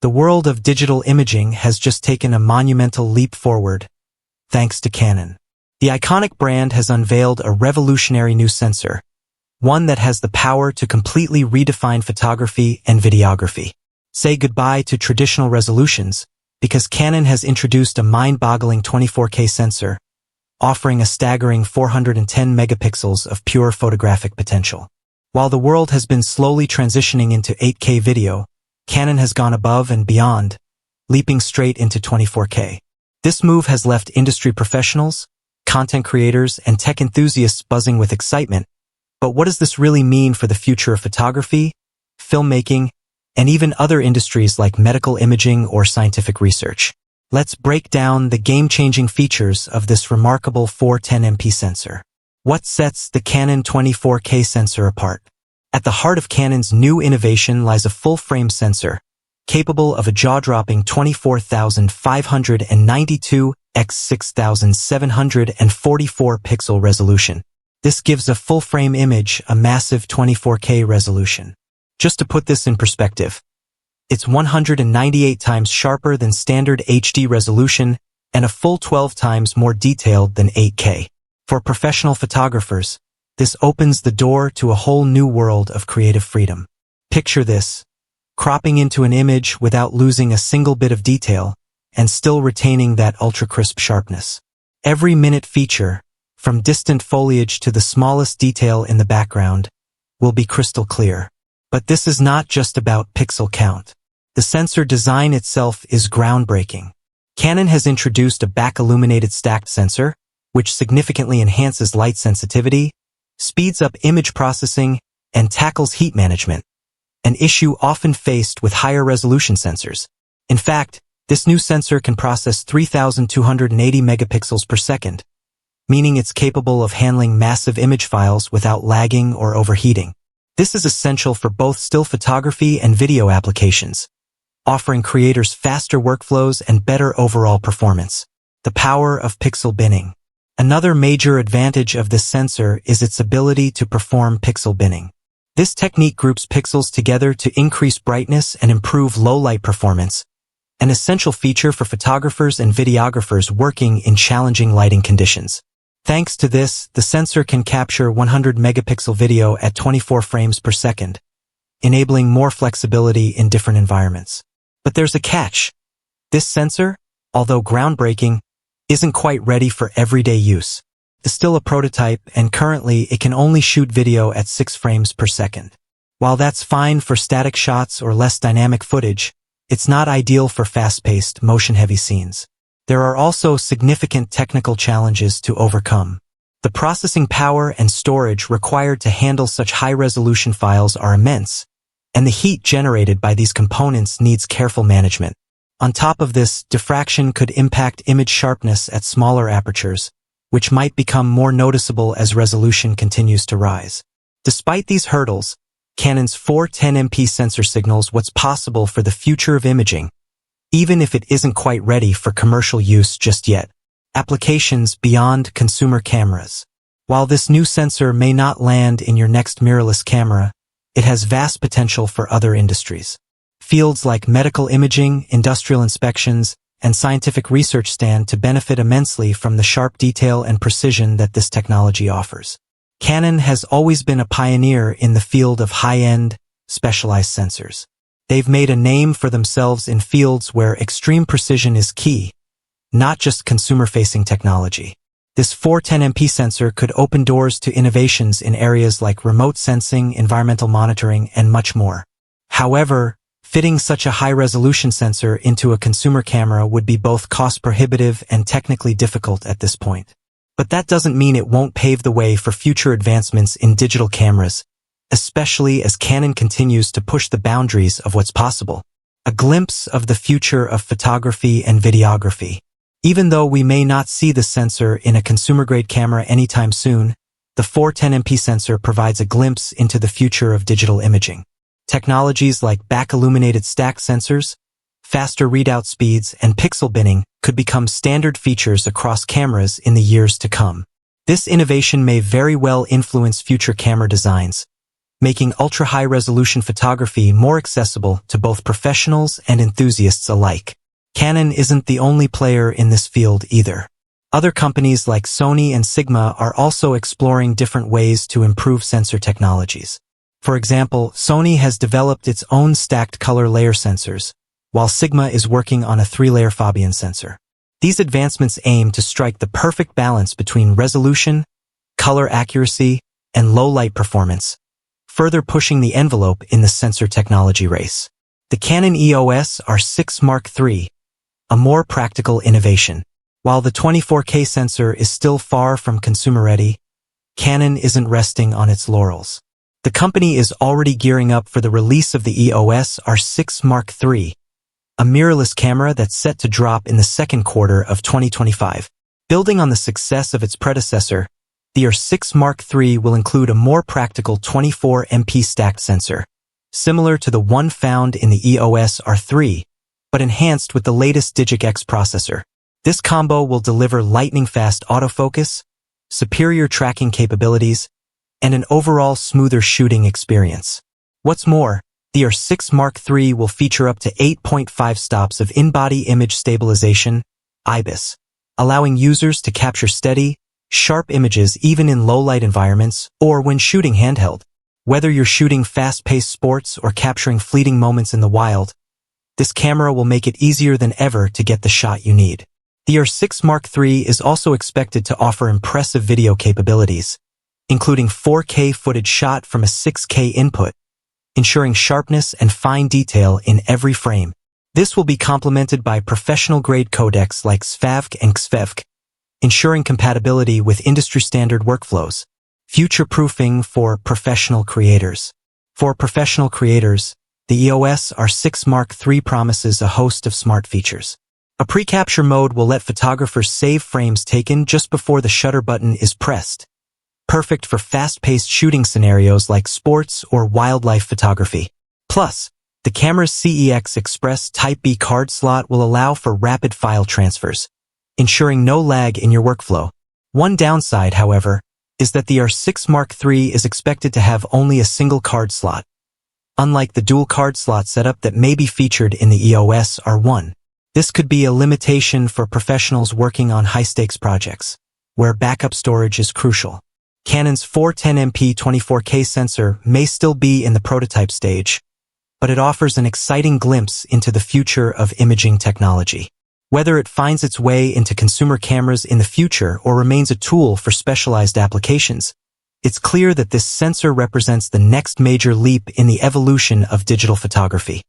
The world of digital imaging has just taken a monumental leap forward, thanks to Canon. The iconic brand has unveiled a revolutionary new sensor, one that has the power to completely redefine photography and videography. Say goodbye to traditional resolutions, because Canon has introduced a mind-boggling 24K sensor, offering a staggering 410 megapixels of pure photographic potential. While the world has been slowly transitioning into 8K video, Canon has gone above and beyond, leaping straight into 24K. This move has left industry professionals, content creators, and tech enthusiasts buzzing with excitement. But what does this really mean for the future of photography, filmmaking, and even other industries like medical imaging or scientific research? Let's break down the game-changing features of this remarkable 410MP sensor. What sets the Canon 24K sensor apart? At the heart of Canon's new innovation lies a full-frame sensor, capable of a jaw-dropping 24,592 x 6,744 pixel resolution. This gives a full-frame image a massive 24K resolution. Just to put this in perspective, it's 198 times sharper than standard HD resolution and a full 12 times more detailed than 8K. For professional photographers, this opens the door to a whole new world of creative freedom. Picture this, cropping into an image without losing a single bit of detail and still retaining that ultra-crisp sharpness. Every minute feature, from distant foliage to the smallest detail in the background, will be crystal clear. But this is not just about pixel count. The sensor design itself is groundbreaking. Canon has introduced a back-illuminated stacked sensor, which significantly enhances light sensitivity, speeds up image processing, and tackles heat management, an issue often faced with higher resolution sensors. In fact, this new sensor can process 3,280 megapixels per second, meaning it's capable of handling massive image files without lagging or overheating. This is essential for both still photography and video applications, offering creators faster workflows and better overall performance. The power of pixel binning. Another major advantage of this sensor is its ability to perform pixel binning. This technique groups pixels together to increase brightness and improve low-light performance, an essential feature for photographers and videographers working in challenging lighting conditions. Thanks to this, the sensor can capture 100 megapixel video at 24 frames per second, enabling more flexibility in different environments. But there's a catch. This sensor, although groundbreaking, isn't quite ready for everyday use. It's still a prototype, and currently it can only shoot video at 6 frames per second. While that's fine for static shots or less dynamic footage, it's not ideal for fast-paced, motion-heavy scenes. There are also significant technical challenges to overcome. The processing power and storage required to handle such high-resolution files are immense, and the heat generated by these components needs careful management. On top of this, diffraction could impact image sharpness at smaller apertures, which might become more noticeable as resolution continues to rise. Despite these hurdles, Canon's 410MP sensor signals what's possible for the future of imaging, even if it isn't quite ready for commercial use just yet. Applications beyond consumer cameras. While this new sensor may not land in your next mirrorless camera, it has vast potential for other industries. Fields like medical imaging, industrial inspections, and scientific research stand to benefit immensely from the sharp detail and precision that this technology offers. Canon has always been a pioneer in the field of high-end, specialized sensors. They've made a name for themselves in fields where extreme precision is key, not just consumer-facing technology. This 410MP sensor could open doors to innovations in areas like remote sensing, environmental monitoring, and much more. However, fitting such a high-resolution sensor into a consumer camera would be both cost-prohibitive and technically difficult at this point. But that doesn't mean it won't pave the way for future advancements in digital cameras, especially as Canon continues to push the boundaries of what's possible. A glimpse of the future of photography and videography. Even though we may not see the sensor in a consumer-grade camera anytime soon, the 410MP sensor provides a glimpse into the future of digital imaging. Technologies like back-illuminated stacked sensors, faster readout speeds, and pixel binning could become standard features across cameras in the years to come. This innovation may very well influence future camera designs, making ultra-high-resolution photography more accessible to both professionals and enthusiasts alike. Canon isn't the only player in this field either. Other companies like Sony and Sigma are also exploring different ways to improve sensor technologies. For example, Sony has developed its own stacked color layer sensors, while Sigma is working on a 3-layer Fabian sensor. These advancements aim to strike the perfect balance between resolution, color accuracy, and low-light performance, further pushing the envelope in the sensor technology race. The Canon EOS R6 Mark III, a more practical innovation. While the 24K sensor is still far from consumer-ready, Canon isn't resting on its laurels. The company is already gearing up for the release of the EOS R6 Mark III, a mirrorless camera that's set to drop in the second quarter of 2025. Building on the success of its predecessor, the R6 Mark III will include a more practical 24MP stacked sensor, similar to the one found in the EOS R3, but enhanced with the latest Digi-X processor. This combo will deliver lightning-fast autofocus, superior tracking capabilities, and an overall smoother shooting experience. What's more, the R6 Mark III will feature up to 8.5 stops of in-body image stabilization, IBIS, allowing users to capture steady, sharp images even in low-light environments or when shooting handheld. Whether you're shooting fast-paced sports or capturing fleeting moments in the wild, this camera will make it easier than ever to get the shot you need. The R6 Mark III is also expected to offer impressive video capabilities, including 4K footage shot from a 6K input, ensuring sharpness and fine detail in every frame. This will be complemented by professional-grade codecs like SVAVC and XVEVC, ensuring compatibility with industry-standard workflows. Future-proofing for professional creators. For professional creators, the EOS R6 Mark III promises a host of smart features. A pre-capture mode will let photographers save frames taken just before the shutter button is pressed, perfect for fast-paced shooting scenarios like sports or wildlife photography. Plus, the camera's CEX Express Type B card slot will allow for rapid file transfers, ensuring no lag in your workflow. One downside, however, is that the R6 Mark III is expected to have only a single card slot, unlike the dual card slot setup that may be featured in the EOS R1. This could be a limitation for professionals working on high-stakes projects, where backup storage is crucial. Canon's 410MP 24K sensor may still be in the prototype stage, but it offers an exciting glimpse into the future of imaging technology. Whether it finds its way into consumer cameras in the future or remains a tool for specialized applications, it's clear that this sensor represents the next major leap in the evolution of digital photography.